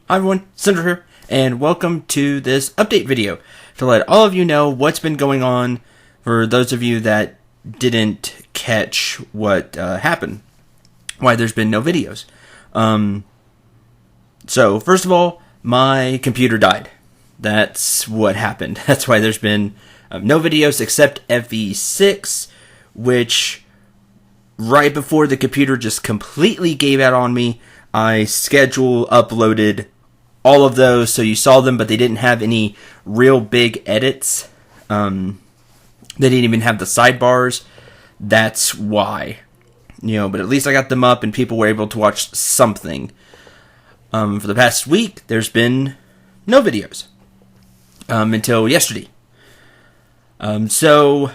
Hi everyone, Cendril here, and welcome to this update video to let all of you know what's been going on for those of you that didn't catch what happened, why there's been no videos. So first of all, my computer died. That's what happened. That's why there's been no videos except FE6, which right before the computer just completely gave out on me, I uploaded all of those, so you saw them, but they didn't have any real big edits. They didn't even have the sidebars. That's why. But at least I got them up and people were able to watch something. For the past week, there's been no videos. Until yesterday. So,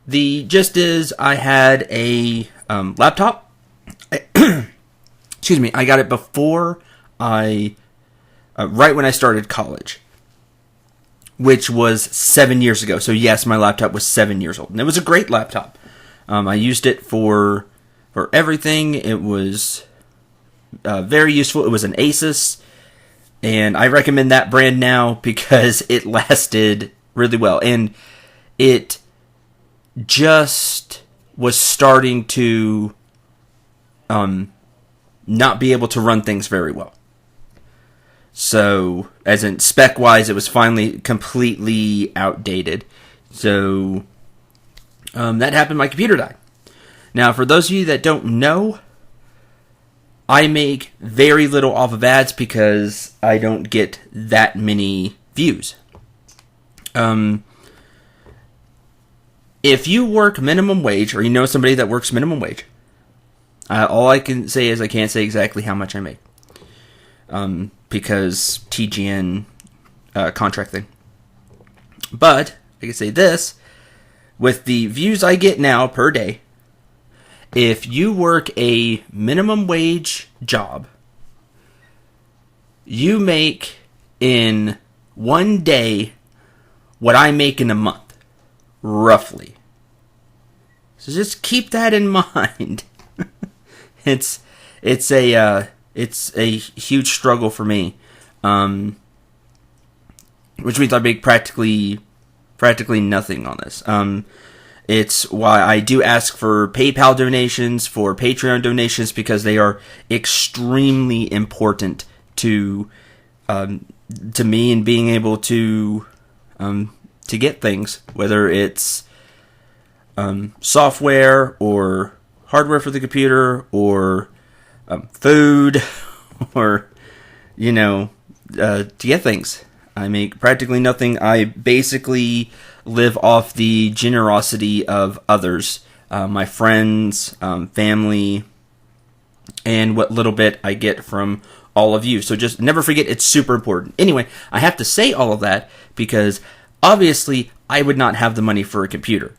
the gist is I had a laptop. Excuse me, I got it before right when I started college, which was 7 years ago. So yes, my laptop was 7 years old, and it was a great laptop. I used it for everything. It was very useful. It was an Asus, and I recommend that brand now because it lasted really well, and it just was starting to not be able to run things very well. So, as in spec-wise, it was finally completely outdated. So, that happened, my computer died. Now, for those of you that don't know, I make very little off of ads because I don't get that many views. If you work minimum wage, or you know somebody that works minimum wage, all I can say is I can't say exactly how much I make. Because TGN contract thing. But I can say this, with the views I get now per day, if you work a minimum wage job, you make in one day what I make in a month, roughly. So just keep that in mind. It's a huge struggle for me, which means I make practically nothing on this. It's why I do ask for PayPal donations, for Patreon donations, because they are extremely important to me and being able to get things, whether it's software or hardware for the computer or food, or, to get things. I make practically nothing. I basically live off the generosity of others, my friends, family, and what little bit I get from all of you. So just never forget, it's super important. Anyway, I have to say all of that because obviously I would not have the money for a computer.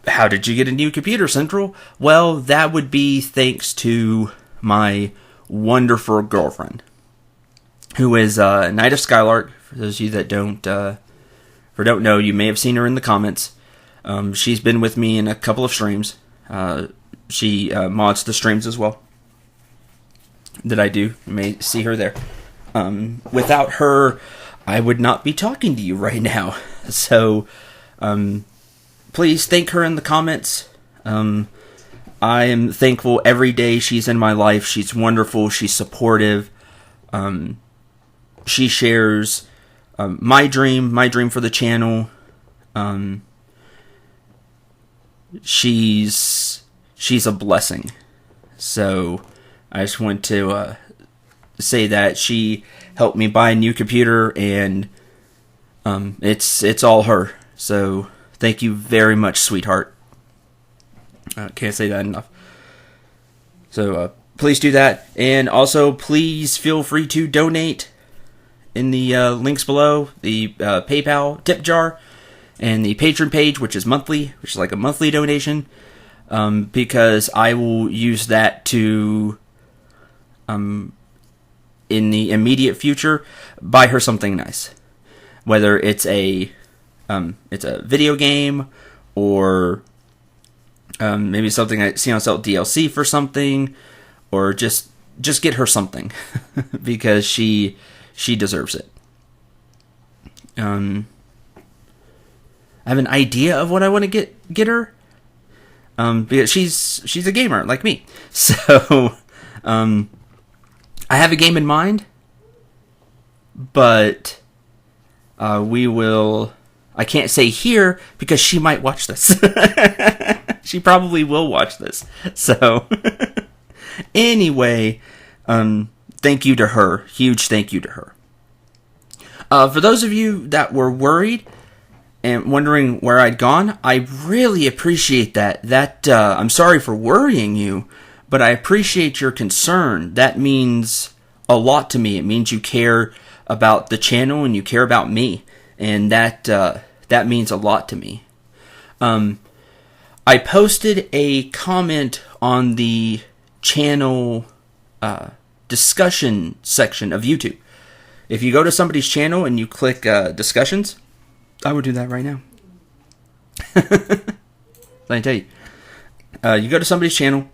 How did you get a new computer, Cendril? Well, that would be thanks to my wonderful girlfriend, who is Knight of Skylark. For those of you that don't know, you may have seen her in the comments. She's been with me in a couple of streams. She mods the streams as well that I do. You may see her there. Without her, I would not be talking to you right now. So, please thank her in the comments. I am thankful every day she's in my life. She's wonderful. She's supportive. She shares my dream for the channel. She's a blessing. So I just want to say that she helped me buy a new computer, and it's all her. So thank you very much, sweetheart. Can't say that enough. So please do that, and also please feel free to donate in the links below, the PayPal tip jar, and the Patreon page, which is monthly, which is like a monthly donation, because I will use that to, in the immediate future, buy her something nice, whether it's a video game, or maybe something I see on sale DLC for something, or just just get her something because she deserves it. I have an idea of what I want to get her. Because she's a gamer like me. So, I have a game in mind, but we will. I can't say here because she might watch this. She probably will watch this. So, anyway, thank you to her. Huge thank you to her. For those of you that were worried and wondering where I'd gone, I really appreciate that. I'm sorry for worrying you, but I appreciate your concern. That means a lot to me. It means you care about the channel and you care about me, and that means a lot to me. I posted a comment on the channel discussion section of YouTube. If you go to somebody's channel and you click discussions, I would do that right now. Let me tell you. You go to somebody's channel,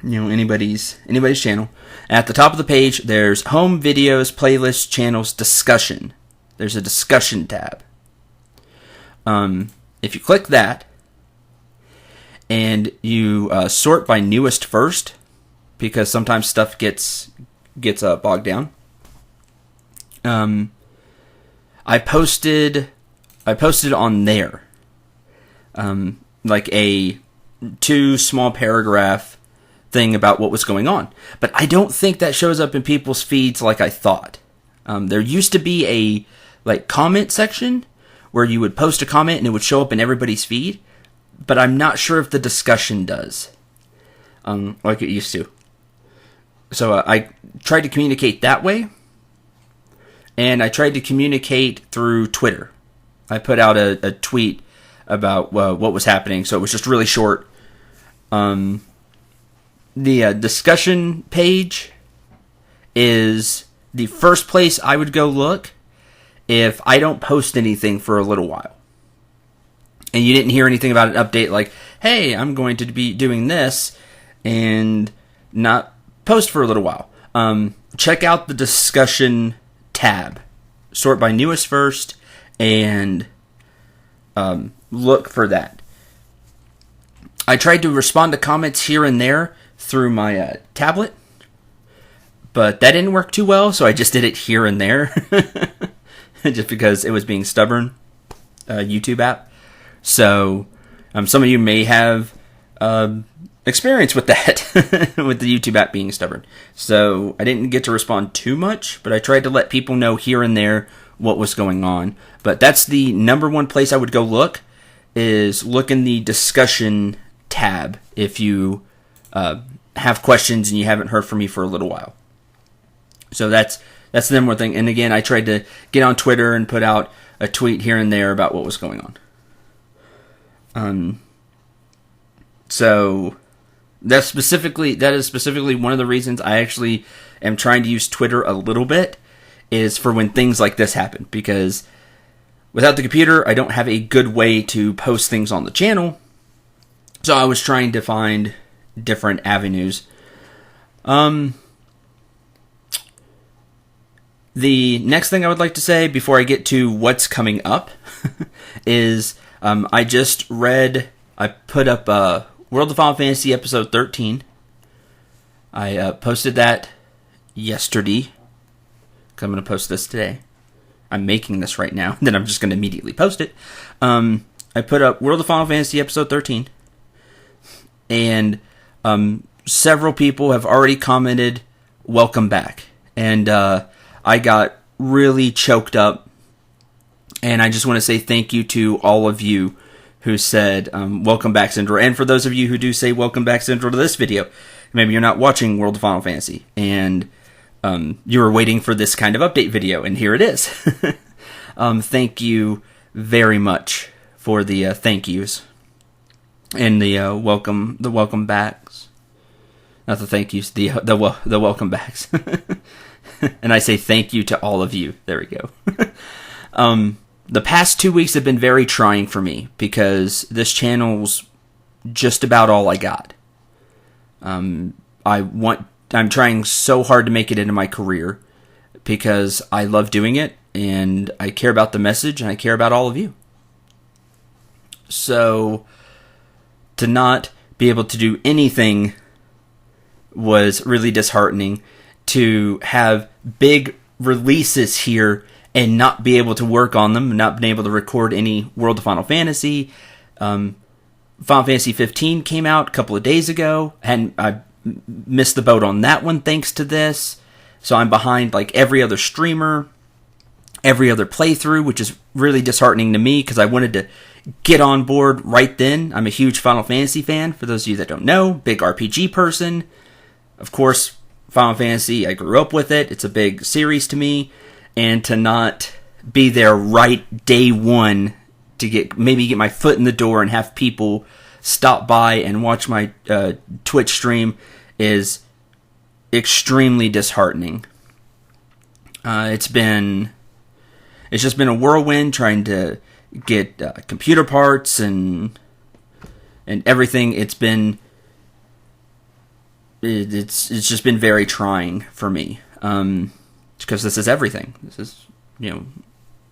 anybody's channel. At the top of the page, there's home, videos, playlists, channels, discussion. There's a discussion tab. If you click that, and you sort by newest first, because sometimes stuff gets bogged down. I posted on there, like a 2 small paragraph thing about what was going on. But I don't think that shows up in people's feeds like I thought. There used to be a comment section where you would post a comment and it would show up in everybody's feed, but I'm not sure if the discussion does, like it used to. So I tried to communicate that way, and I tried to communicate through Twitter. I put out a tweet about what was happening, so it was just really short. The discussion page is the first place I would go look if I don't post anything for a little while. And you didn't hear anything about an update like, hey, I'm going to be doing this, and not post for a little while. Check out the discussion tab. Sort by newest first, and look for that. I tried to respond to comments here and there through my tablet, but that didn't work too well, so I just did it here and there. Just because it was being stubborn, YouTube app. So, some of you may have experience with that, with the YouTube app being stubborn. So, I didn't get to respond too much, but I tried to let people know here and there what was going on. But that's the number one place I would go look, is look in the discussion tab if you have questions and you haven't heard from me for a little while. So that's the number one thing. And again, I tried to get on Twitter and put out a tweet here and there about what was going on. So that is specifically one of the reasons I actually am trying to use Twitter a little bit, is for when things like this happen. Because without the computer, I don't have a good way to post things on the channel. So I was trying to find different avenues. The next thing I would like to say before I get to what's coming up is I put up World of Final Fantasy episode 13. I posted that yesterday. I'm going to post this today. I'm making this right now, then I'm just going to immediately post it. I put up World of Final Fantasy episode 13, and several people have already commented, welcome back. And I got really choked up, and I just want to say thank you to all of you who said, welcome back, Cendril. And for those of you who do say welcome back, Cendril, to this video, maybe you're not watching World of Final Fantasy, and you were waiting for this kind of update video, and here it is. Thank you very much for the thank yous and the welcome backs. Not the thank yous, the welcome backs. And I say thank you to all of you. There we go. The past 2 weeks have been very trying for me because this channel's just about all I got. I I'm trying so hard to make it into my career because I love doing it and I care about the message and I care about all of you. So to not be able to do anything was really disheartening. To have big releases here and not be able to work on them, not being able to record any World of Final Fantasy. Final Fantasy 15 came out a couple of days ago, and I missed the boat on that one thanks to this. So I'm behind like every other streamer, every other playthrough, which is really disheartening to me because I wanted to get on board right then. I'm a huge Final Fantasy fan, for those of you that don't know, big RPG person. Of course, Final Fantasy, I grew up with it. It's a big series to me. And to not be there right day one to maybe get my foot in the door and have people stop by and watch my Twitch stream is extremely disheartening. It's just been a whirlwind trying to get computer parts and everything. It's just been very trying for me. Because this is everything. This is,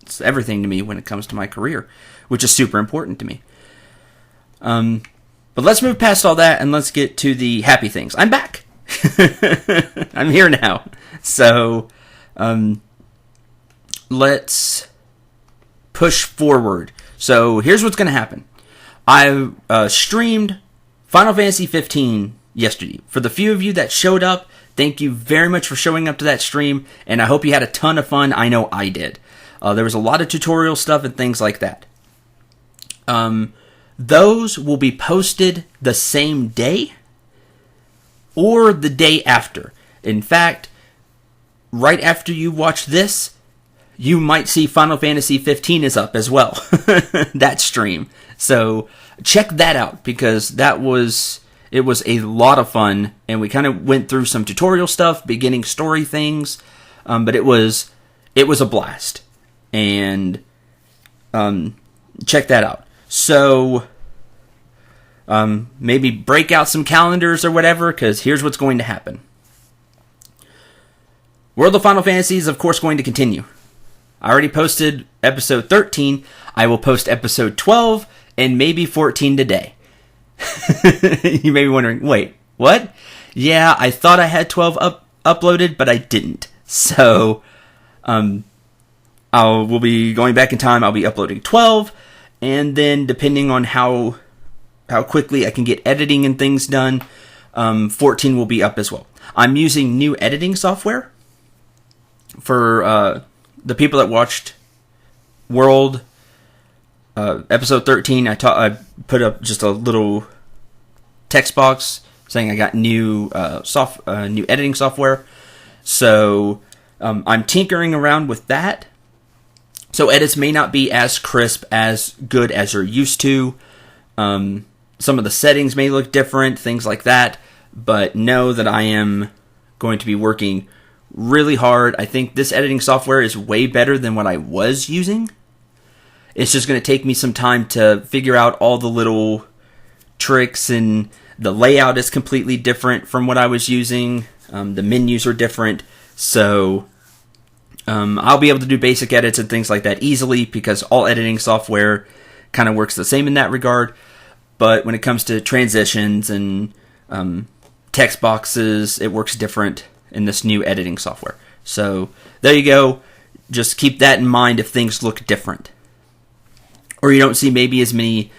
it's everything to me when it comes to my career, which is super important to me. But let's move past all that and let's get to the happy things. I'm back. I'm here now. So, let's push forward. So here's what's going to happen. I streamed Final Fantasy 15 yesterday. For the few of you that showed up, thank you very much for showing up to that stream, and I hope you had a ton of fun. I know I did. There was a lot of tutorial stuff and things like that. Those will be posted the same day or the day after. In fact, right after you watch this, you might see Final Fantasy 15 is up as well. That stream. So check that out because it was a lot of fun, and we kind of went through some tutorial stuff, beginning story things, but it was a blast. And check that out. So maybe break out some calendars or whatever, because here's what's going to happen. World of Final Fantasy is, of course, going to continue. I already posted episode 13. I will post episode 12 and maybe 14 today. You may be wondering, wait, what? Yeah, I thought I had 12 uploaded, but I didn't. So, we'll be going back in time. I'll be uploading 12, and then depending on how quickly I can get editing and things done, 14 will be up as well. I'm using new editing software for the people that watched World episode 13. I put up just a little text box saying I got new editing software. So I'm tinkering around with that. So edits may not be as crisp, as good as you're used to. Some of the settings may look different, things like that. But know that I am going to be working really hard. I think this editing software is way better than what I was using. It's just going to take me some time to figure out all the little tricks, and the layout is completely different from what I was using. The menus are different. So I'll be able to do basic edits and things like that easily because all editing software kind of works the same in that regard. But when it comes to transitions and text boxes, it works different in this new editing software. So there you go. Just keep that in mind if things look different, or you don't see maybe as many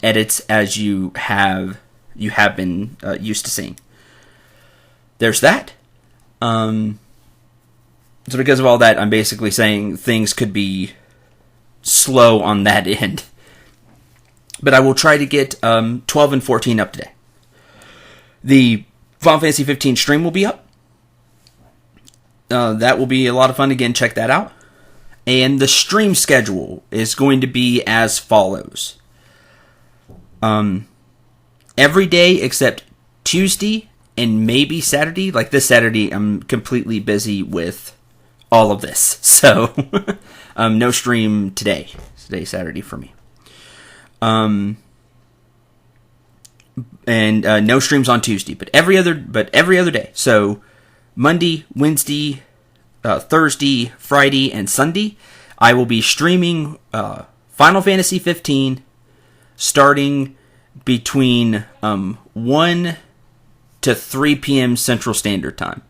edits as you have been used to seeing. There's that. So because of all that, I'm basically saying things could be slow on that end. But I will try to get 12 and 14 up today. The Final Fantasy 15 stream will be up. That will be a lot of fun. Again, check that out. And the stream schedule is going to be as follows. Every day except Tuesday and maybe Saturday. Like this Saturday, I'm completely busy with all of this. So, no stream today. Today's Saturday for me. and no streams on Tuesday, but every other day. So Monday, Wednesday, Thursday, Friday, and Sunday, I will be streaming Final Fantasy 15 starting between 1 to 3 p.m. Central Standard Time.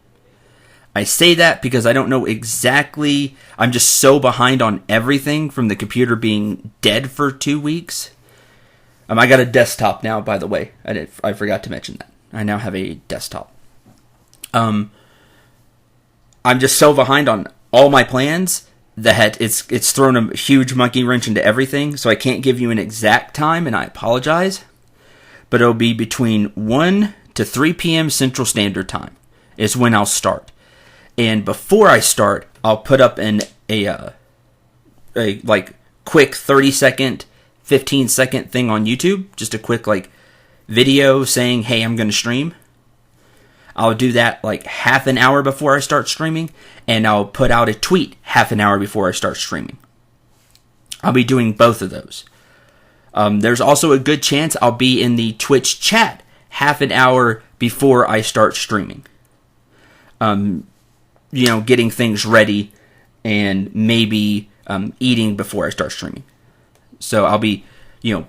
I say that because I don't know exactly. I'm just so behind on everything from the computer being dead for 2 weeks. I got a desktop now, by the way. I forgot to mention that. I now have a desktop. I'm just so behind on all my plans that it's thrown a huge monkey wrench into everything, so I can't give you an exact time, and I apologize. But it'll be between 1 to 3 p.m. Central Standard Time is when I'll start. And before I start, I'll put up a quick 30-second, 15-second thing on YouTube, just a quick video saying, hey, I'm going to stream. I'll do that half an hour before I start streaming, and I'll put out a tweet half an hour before I start streaming. I'll be doing both of those. There's also a good chance I'll be in the Twitch chat half an hour before I start streaming. Getting things ready and maybe eating before I start streaming. So I'll be,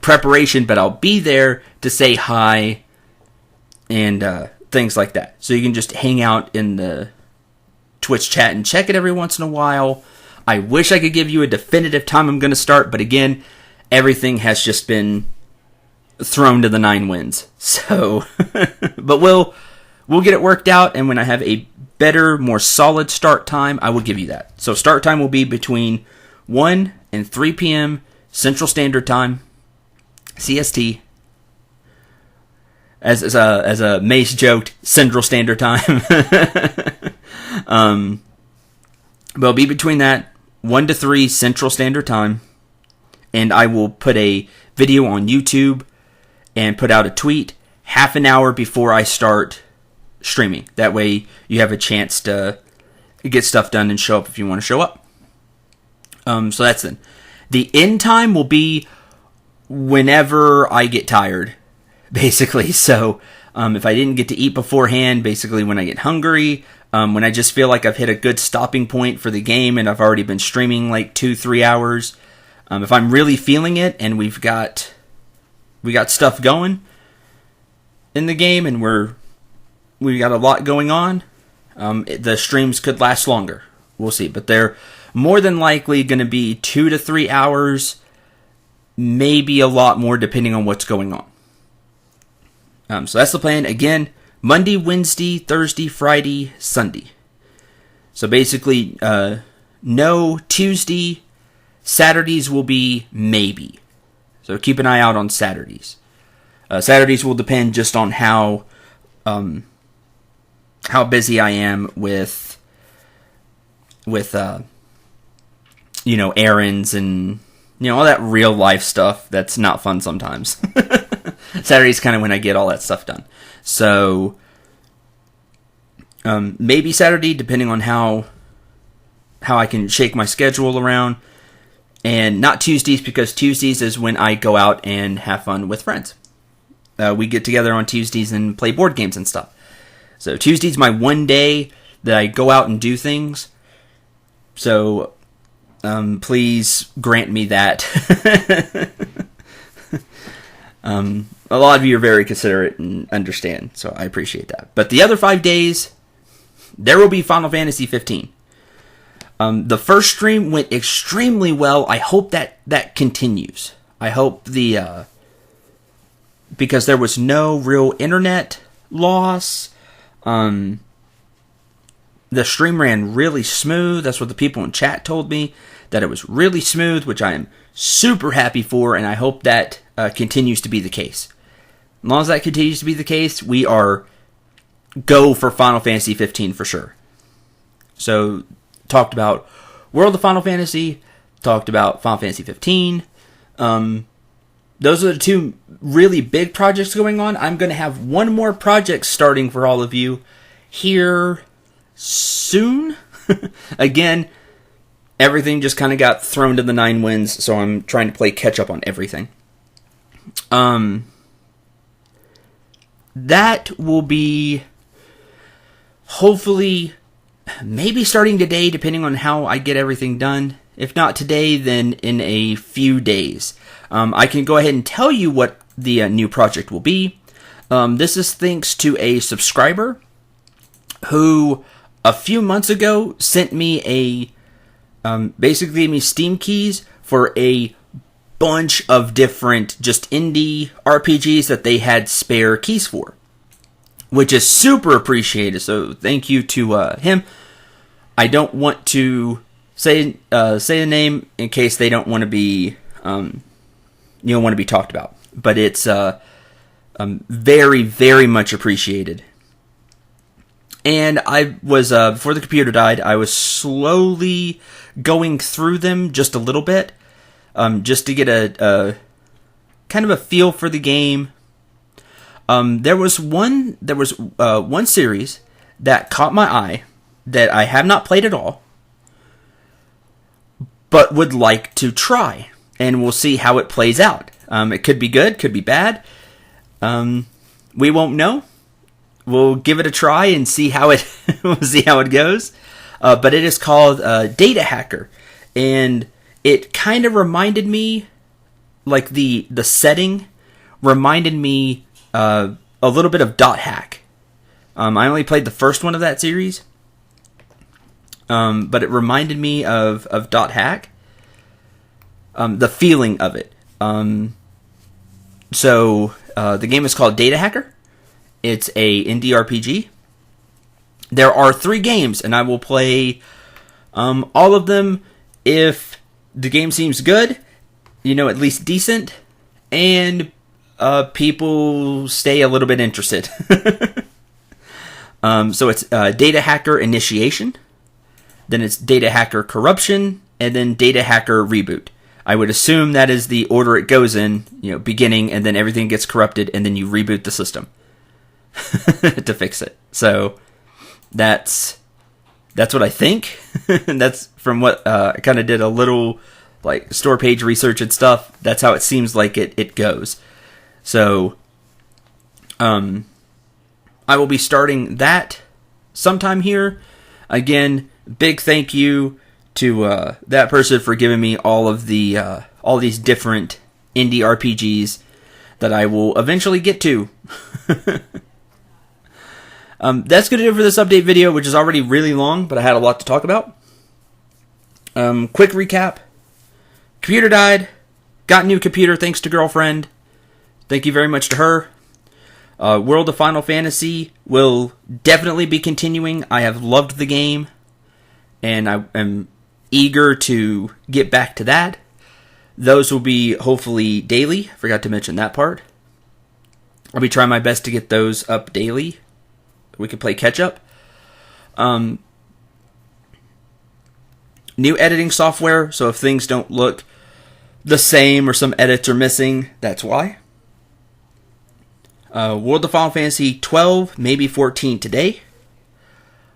preparation, but I'll be there to say hi and things like that. So you can just hang out in the Twitch chat and check it every once in a while. I wish I could give you a definitive time I'm going to start, but again, everything has just been thrown to the 9 winds. So, but we'll get it worked out, and when I have a better, more solid start time, I will give you that. So start time will be between 1 and 3 p.m. Central Standard Time, CST. As a Mace joked, Central Standard Time. But it'll be between that 1 to 3 Central Standard Time, and I will put a video on YouTube and put out a tweet half an hour before I start streaming. That way you have a chance to get stuff done and show up if you want to show up. So that's it. The end time will be whenever I get tired, basically. So if I didn't get to eat beforehand, basically when I get hungry, when I just feel like I've hit a good stopping point for the game and I've already been streaming 2-3 hours. If I'm really feeling it and we got stuff going in the game and we got a lot going on, the streams could last longer. We'll see. But they're more than likely going to be 2 to 3 hours, maybe a lot more depending on what's going on. So that's the plan. Again, Monday, Wednesday, Thursday, Friday, Sunday. So basically, no Tuesday. Saturdays will be maybe. So keep an eye out on Saturdays. Saturdays will depend just on how busy I am with errands and all that real life stuff that's not fun sometimes. Saturday's kind of when I get all that stuff done. So maybe Saturday, depending on how I can shake my schedule around. And not Tuesdays, because Tuesdays is when I go out and have fun with friends. We get together on Tuesdays and play board games and stuff. So Tuesday's my one day that I go out and do things. So please grant me that. A lot of you are very considerate and understand, so I appreciate that. But the other 5 days, there will be Final Fantasy 15. The first stream went extremely well. I hope that continues. I hope because there was no real internet loss. The stream ran really smooth. That's what the people in chat told me, that it was really smooth, which I am super happy for, and I hope that continues to be the case. As long as that continues to be the case, we are go for Final Fantasy 15 for sure. So, talked about World of Final Fantasy, talked about Final Fantasy 15. Those are the two really big projects going on. I'm going to have one more project starting for all of you here soon. Again, everything just kind of got thrown to the 9 winds, so I'm trying to play catch up on everything. that will be hopefully maybe starting today, depending on how I get everything done. If not today, then in a few days. I can go ahead and tell you what the new project will be. This is thanks to a subscriber who a few months ago sent me basically gave me Steam keys for a bunch of different just indie RPGs that they had spare keys for, which is super appreciated. So thank you to him. I don't want to say a name in case they don't want to be want to be talked about, but it's very, very much appreciated. And I was before the computer died, I was slowly going through them just a little bit, just to get a kind of a feel for the game. There was one series that caught my eye that I have not played at all, but would like to try, and we'll see how it plays out. It could be good, could be bad. We won't know. We'll give it a try and see how it goes. But it is called Data Hacker, and it kind of reminded me, like the setting reminded me a little bit of Dot Hack. I only played the first one of that series, but it reminded me of Dot Hack. The feeling of it. So the game is called Data Hacker. It's a indie RPG. There are 3 games, and I will play all of them if the game seems good, at least decent, and people stay a little bit interested. So it's Data Hacker Initiation, then it's Data Hacker Corruption, and then Data Hacker Reboot. I would assume that is the order it goes in, beginning, and then everything gets corrupted, and then you reboot the system to fix it. So that's what I think. And that's from what I kind of did a little like store page research and stuff. That's how it seems like it goes. So I will be starting that sometime here. Again, big thank you to that person for giving me all these different indie RPGs that I will eventually get to. That's going to do it for this update video, which is already really long, but I had a lot to talk about. Quick recap. Computer died. Got a new computer thanks to girlfriend. Thank you very much to her. World of Final Fantasy will definitely be continuing. I have loved the game, and I am eager to get back to that. Those will be hopefully daily. Forgot to mention that part. I'll be trying my best to get those up daily. We can play catch up. New editing software, so if things don't look the same or some edits are missing, that's why. World of Final Fantasy 12, maybe 14 today.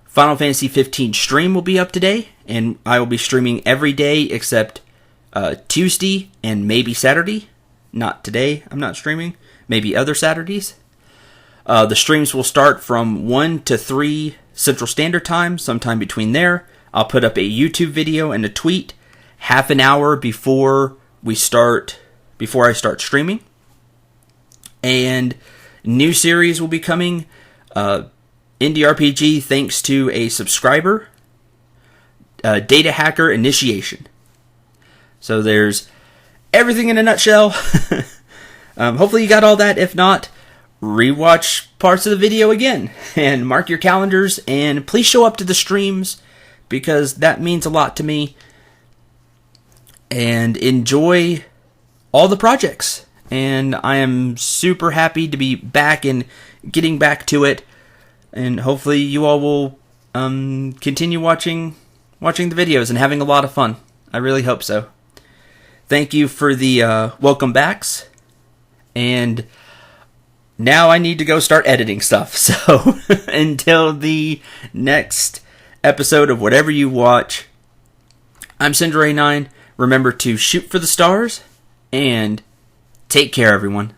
Final Fantasy 15 stream will be up today, and I will be streaming every day except Tuesday and maybe Saturday. Not today, I'm not streaming. Maybe other Saturdays. The streams will start from 1 to 3 Central Standard Time, sometime between there. I'll put up a YouTube video and a tweet half an hour before I start streaming. And new series will be coming. Indie RPG thanks to a subscriber. Data Hacker Initiation. So there's everything in a nutshell. Hopefully you got all that. If not, rewatch parts of the video again and mark your calendars, and please show up to the streams because that means a lot to me, and enjoy all the projects. And I am super happy to be back and getting back to it, and hopefully you all will continue watching the videos and having a lot of fun. I really hope so. Thank you for the welcome backs, and now I need to go start editing stuff. So until the next episode of whatever you watch, I'm Cendril89. Remember to shoot for the stars, and take care, everyone.